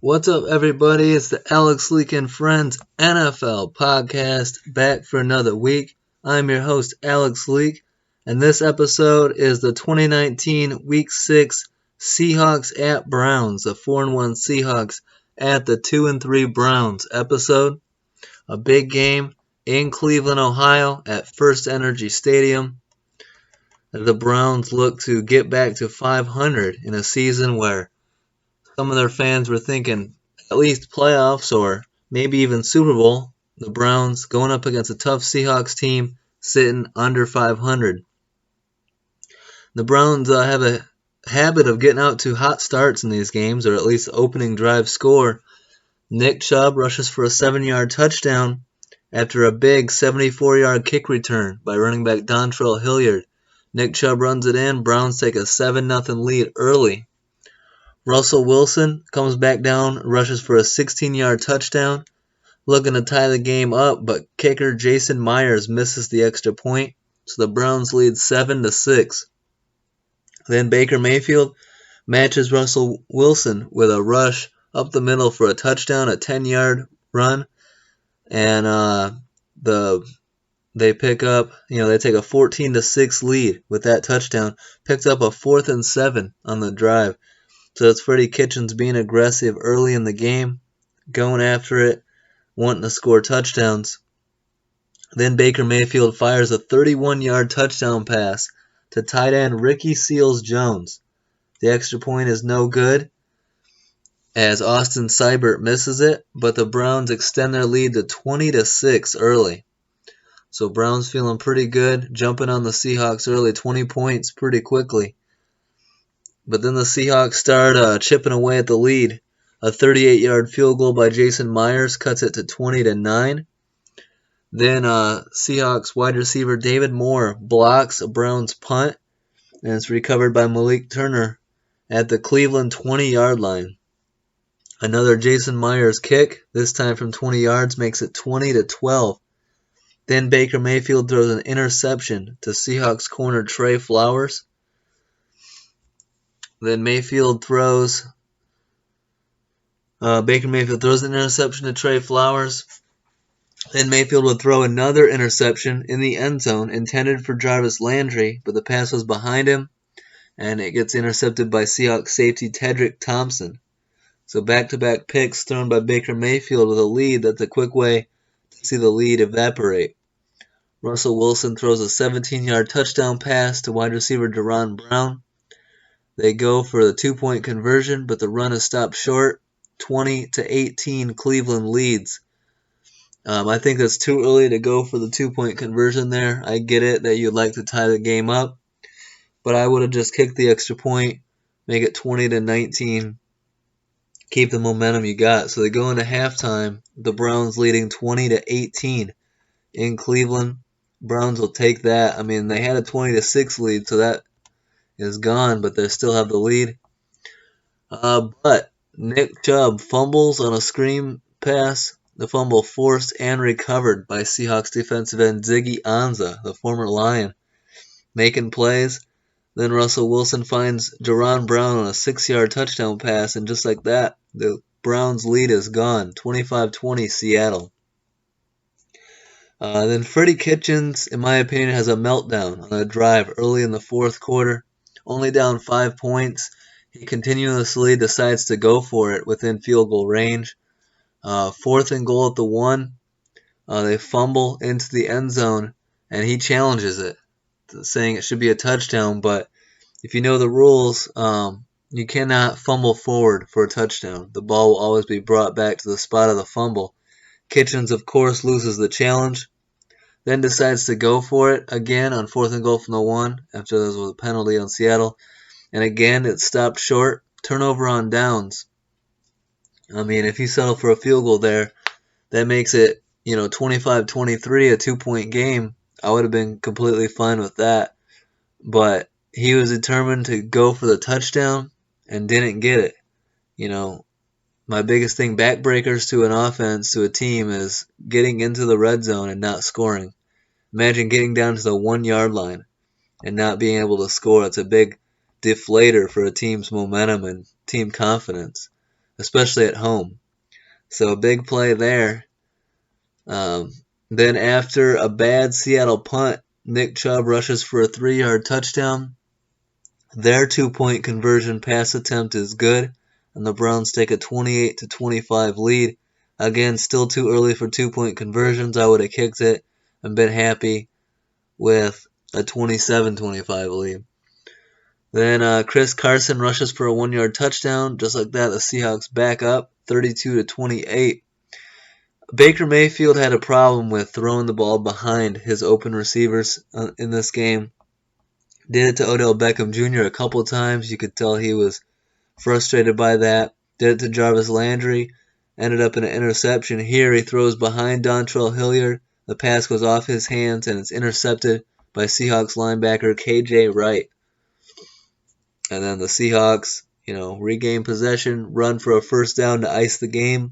What's up, everybody? It's the Alex Leak and Friends NFL podcast, back for another week. I'm your host, Alex Leak, and this episode is the 2019 Week 6 Seahawks at Browns, the 4-1 Seahawks at the 2-3 Browns episode. A big game in Cleveland, Ohio at First Energy Stadium. The Browns look to get back to 500 in a season where some of their fans were thinking at least playoffs or maybe even Super Bowl. The Browns going up against a tough Seahawks team sitting under 500. The Browns have a habit of getting out to hot starts in these games, or at least the opening drive score. Nick Chubb rushes for a 7-yard touchdown after a big 74-yard kick return by running back Dontrell Hilliard. Nick Chubb runs it in. Browns take a 7-0 lead early. Russell Wilson comes back down, rushes for a 16-yard touchdown, looking to tie the game up, but kicker Jason Myers misses the extra point, so the Browns lead 7-6. Then Baker Mayfield matches Russell Wilson with a rush up the middle for a touchdown, a 10-yard run, and they pick up, they take a 14-6 lead with that touchdown, picked up a 4th and 7 on the drive. So it's Freddie Kitchens being aggressive early in the game, going after it, wanting to score touchdowns. Then Baker Mayfield fires a 31-yard touchdown pass to tight end Ricky Seals-Jones. The extra point is no good as Austin Seibert misses it, but the Browns extend their lead to 20-6 early. So Browns feeling pretty good, jumping on the Seahawks early, 20 points pretty quickly. But then the Seahawks start chipping away at the lead. A 38-yard field goal by Jason Myers cuts it to 20-9. Then Seahawks wide receiver David Moore blocks a Browns punt, and it's recovered by Malik Turner at the Cleveland 20-yard line. Another Jason Myers kick, this time from 20 yards, makes it 20-12. Then Baker Mayfield throws an interception to Seahawks corner Trey Flowers. Then Baker Mayfield throws an interception to Trey Flowers. Then Mayfield would throw another interception in the end zone intended for Jarvis Landry, but the pass was behind him, and it gets intercepted by Seahawks safety Tedrick Thompson. So back-to-back picks thrown by Baker Mayfield with a lead. That's a quick way to see the lead evaporate. Russell Wilson throws a 17-yard touchdown pass to wide receiver Deron Brown. They go for the 2-point conversion, but the run is stopped short. 20-18 Cleveland leads. I think that's too early to go for the 2-point conversion there. I get it that you'd like to tie the game up, but I would have just kicked the extra point, make it 20-19, keep the momentum you got. So they go into halftime, the Browns leading 20-18 in Cleveland. Browns will take that. I mean, they had a 20-6 lead, so that is gone, but they still have the lead. But Nick Chubb fumbles on a screen pass. The fumble forced and recovered by Seahawks defensive end Ziggy Ansah, the former Lion, making plays. Then Russell Wilson finds Deron Brown on a 6-yard touchdown pass, and just like that, the Browns' lead is gone, 25-20 Seattle. Then Freddie Kitchens, in my opinion, has a meltdown on a drive early in the fourth quarter. Only down 5 points. He continuously decides to go for it within field goal range. 4th and goal at the 1. They fumble into the end zone, and he challenges it, saying it should be a touchdown. But if you know the rules, you cannot fumble forward for a touchdown. The ball will always be brought back to the spot of the fumble. Kitchens, of course, loses the challenge, then decides to go for it again on 4th and goal from the 1 after there was a penalty on Seattle. And again, it stopped short. Turnover on downs. I mean, if you settle for a field goal there, that makes it, 25-23, a 2-point game. I would have been completely fine with that. But he was determined to go for the touchdown and didn't get it. My biggest thing, backbreakers to an offense, to a team, is getting into the red zone and not scoring. Imagine getting down to the 1-yard line and not being able to score. It's a big deflator for a team's momentum and team confidence. especially at home. So a big play there. Um, then after a bad Seattle punt, Nick Chubb rushes for a 3-yard touchdown. Their 2-point conversion pass attempt is good, and the Browns take a 28-25 lead. Again, still too early for 2-point conversions. I would have kicked it and been happy with a 27-25 lead. Then Chris Carson rushes for a 1-yard touchdown. Just like that, the Seahawks back up 32-28. Baker Mayfield had a problem with throwing the ball behind his open receivers in this game. Did it to Odell Beckham Jr. a couple of times. You could tell he was frustrated by that. Did it to Jarvis Landry. Ended up in an interception. Here he throws behind Dontrell Hilliard. The pass goes off his hands and it's intercepted by Seahawks linebacker KJ Wright. And then the Seahawks, regain possession, run for a first down to ice the game.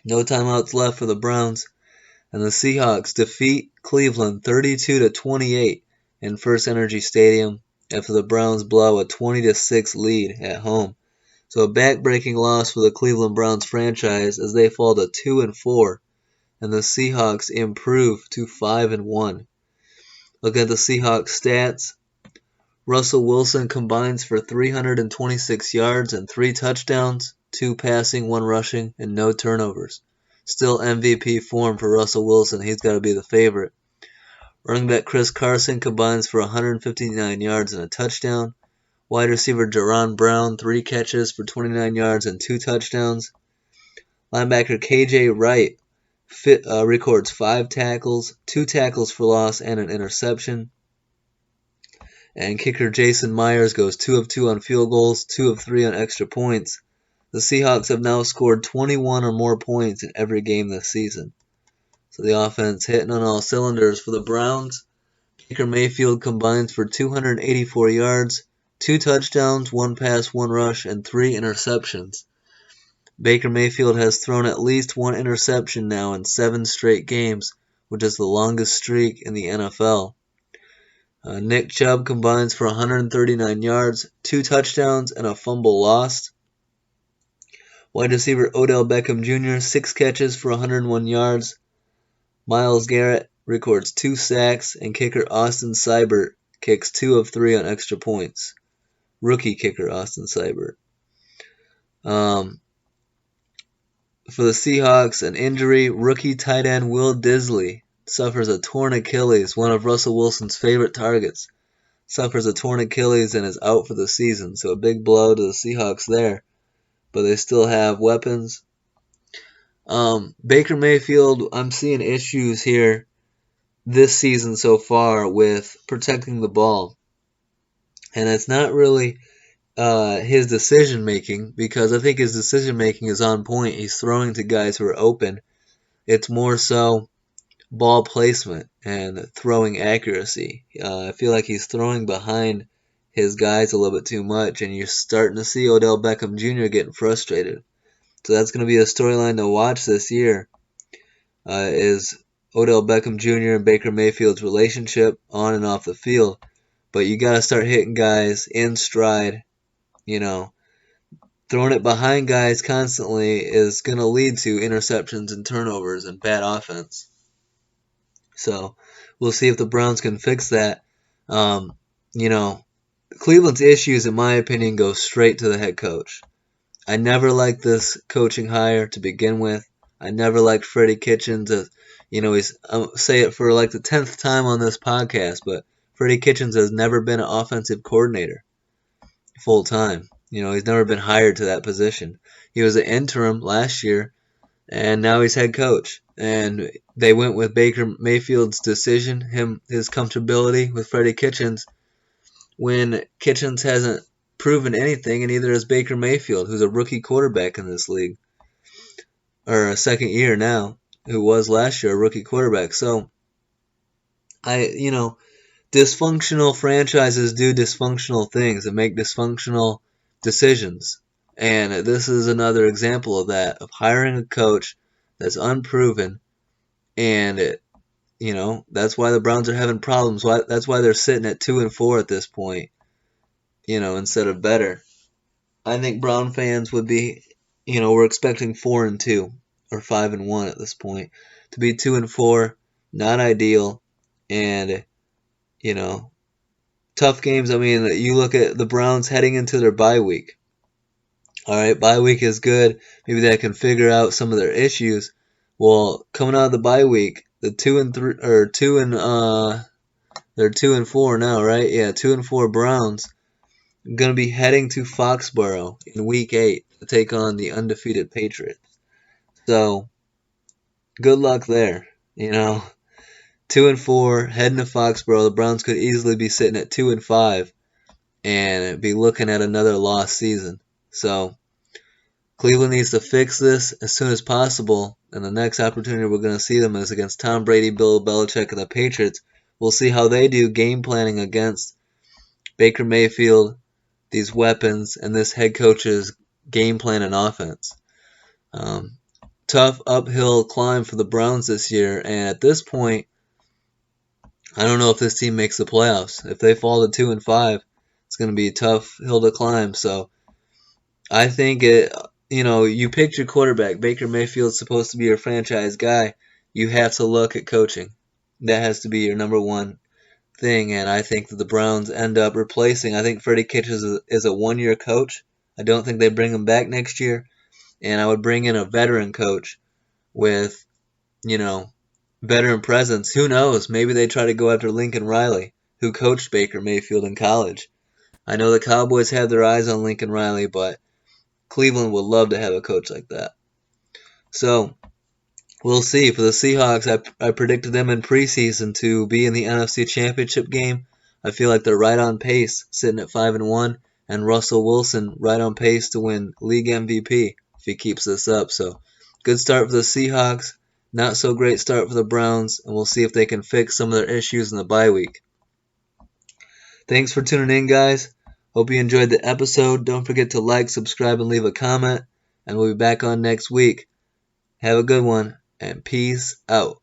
No timeouts left for the Browns. And the Seahawks defeat Cleveland 32-28 in First Energy Stadium after the Browns blow a 20-6 lead at home. So a back-breaking loss for the Cleveland Browns franchise as they fall to 2-4, and the Seahawks improve to 5-1. Looking at the Seahawks stats, Russell Wilson combines for 326 yards and 3 touchdowns, 2 passing, 1 rushing, and no turnovers. Still MVP form for Russell Wilson. He's got to be the favorite. Running back Chris Carson combines for 159 yards and a touchdown. Wide receiver Jaron Brown, 3 catches for 29 yards and 2 touchdowns. Linebacker KJ Wright records 5 tackles, 2 tackles for loss, and an interception. And kicker Jason Myers goes 2 of 2 on field goals, 2 of 3 on extra points. The Seahawks have now scored 21 or more points in every game this season. So the offense hitting on all cylinders for the Browns. Baker Mayfield combines for 284 yards, 2 touchdowns, 1 pass, 1 rush, and 3 interceptions. Baker Mayfield has thrown at least 1 interception now in 7 straight games, which is the longest streak in the NFL. Nick Chubb combines for 139 yards, 2 touchdowns, and a fumble lost. Wide receiver Odell Beckham Jr., 6 catches for 101 yards. Myles Garrett records 2 sacks, and kicker Austin Seibert kicks 2 of 3 on extra points. Rookie kicker Austin Seibert. For the Seahawks, an injury, rookie tight end Will Disley suffers a torn Achilles, one of Russell Wilson's favorite targets. Suffers a torn Achilles and is out for the season, so a big blow to the Seahawks there. But they still have weapons. Baker Mayfield, I'm seeing issues here this season so far with protecting the ball. And it's not really his decision making, because I think his decision making is on point. He's throwing to guys who are open. It's more so ball placement and throwing accuracy. I feel like he's throwing behind his guys a little bit too much, and you're starting to see Odell Beckham Jr. getting frustrated. So that's going to be a storyline to watch this year, is Odell Beckham Jr. and Baker Mayfield's relationship on and off the field. But you got to start hitting guys in stride. Throwing it behind guys constantly is going to lead to interceptions and turnovers and bad offense. So we'll see if the Browns can fix that. Cleveland's issues, in my opinion, go straight to the head coach. I never liked this coaching hire to begin with. I never liked Freddie Kitchens. I'll say it for like the 10th time on this podcast, but Freddie Kitchens has never been an offensive coordinator full time. He's never been hired to that position. He was an interim last year, and now he's head coach. And they went with Baker Mayfield's decision, his comfortability with Freddie Kitchens, when Kitchens hasn't proven anything, and neither has Baker Mayfield, who's a rookie quarterback in this league, or a second year now, who was last year a rookie quarterback. So, dysfunctional franchises do dysfunctional things and make dysfunctional decisions. And this is another example of that, of hiring a coach that's unproven, and that's why the Browns are having problems. That's why they're sitting at 2-4 at this point, instead of better. I think Brown fans would be we're expecting 4-2 or 5-1 at this point. To be 2-4, not ideal, and tough games. I mean, you look at the Browns heading into their bye week. All right, bye week is good. Maybe they can figure out some of their issues. Well, coming out of the bye week, the 2-3 or 2 and they're 2-4 now, right? Yeah, 2-4 Browns going to be heading to Foxborough in week 8 to take on the undefeated Patriots. So, good luck there. 2-4 heading to Foxborough. The Browns could easily be sitting at 2-5 and be looking at another lost season. So, Cleveland needs to fix this as soon as possible, and the next opportunity we're going to see them is against Tom Brady, Bill Belichick, and the Patriots. We'll see how they do game planning against Baker Mayfield, these weapons, and this head coach's game plan and offense. Tough uphill climb for the Browns this year, and at this point, I don't know if this team makes the playoffs. If they fall to 2-5, it's going to be a tough hill to climb. So I think you picked your quarterback. Baker Mayfield's supposed to be your franchise guy. You have to look at coaching. That has to be your number one thing, and I think that the Browns end up replacing. I think Freddie Kitchens is a one-year coach. I don't think they bring him back next year, and I would bring in a veteran coach with, veteran presence. Who knows? Maybe they try to go after Lincoln Riley, who coached Baker Mayfield in college. I know the Cowboys have their eyes on Lincoln Riley, but Cleveland would love to have a coach like that. So, we'll see. For the Seahawks, I predicted them in preseason to be in the NFC Championship game. I feel like they're right on pace, sitting at 5-1, and Russell Wilson right on pace to win league MVP if he keeps this up. So, good start for the Seahawks. Not so great start for the Browns, and we'll see if they can fix some of their issues in the bye week. Thanks for tuning in, guys. Hope you enjoyed the episode. Don't forget to like, subscribe, and leave a comment, and we'll be back on next week. Have a good one, and peace out.